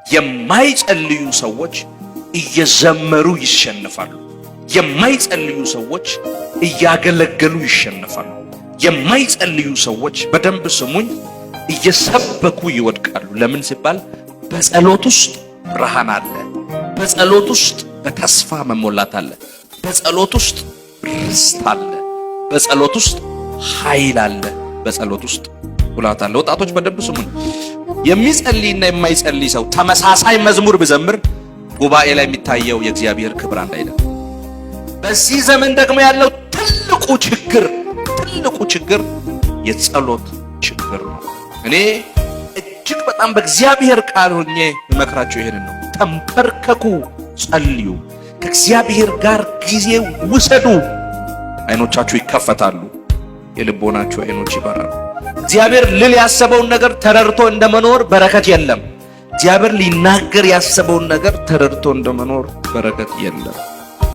የማይጸልዩ ሰዎች እየዘመሩ ይሸነፋሉ። የማይጸልዩ ሰዎች እያገለገሉ ይሸነፋሉ። የማይጸልዩ ሰዎች በደንብ ስሙኝ እየሰበኩ ይወድቃሉ። ለምን ሲባል በጸሎት ውስጥ ብርሃን አለ። በጸሎት ውስጥ በተስፋ መሞላት አለ። በጸሎት ውስጥ ርስት አለ። በጸሎት ውስጥ ኃይል አለ። በጸሎት ውስጥ ሙላት አለ። ወጣቶች በደንብ ስሙኝ። የሚጸልይና የማይጸልይ ሰው ተመሳሳይ መዝሙር ቢዘምር ጉባኤ ላይ የሚታየው የእግዚአብሔር ክብር አንድ አይደለም። በዚህ ዘመን ደግሞ ያለው ትልቁ ችግር የጸሎት ችግር ነው። እኔ እጅግ በጣም በእግዚአብሔር ቃል ሆኜ መመክራችሁ ይሄንን ነው። ተንበርከኩ፣ ጸልዩ፣ ከእግዚአብሔር ጋር ጊዜ ውሰዱ። አይኖቻችሁ ይከፈታሉ፣ የልቦናችሁ አይኖች ይበራሉ። እግዚአብሔር ልል ያሰበውን ነገር ተረድቶ እንደመኖር በረከት የለም። እግዚአብሔር ሊናገር ያሰበውን ነገር ተረድቶ እንደመኖር በረከት የለም።